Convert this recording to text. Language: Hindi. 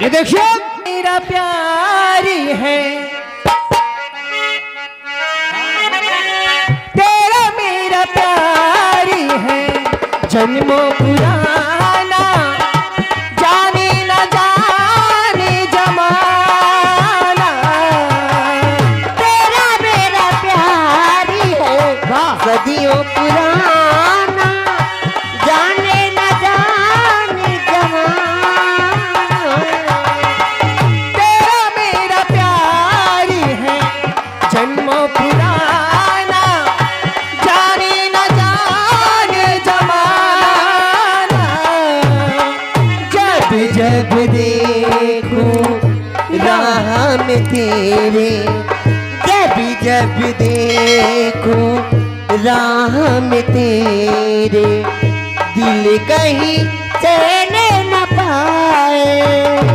ये देखिए मेरा प्यारी है, तेरा मेरा प्यारी है, जन्मों पुराना, जाने न जाने जमाना। तेरा मेरा प्यारी है, सदियों पुराना, जाने न जाने जमाना। तेरा मेरा प्यारी है, जन्मों पुराना, जाने न जाने जमाना। जब जब देखूं राह में तेरे, जब जब देखूं राह में तेरे, दिल कहीं चैन न पाए।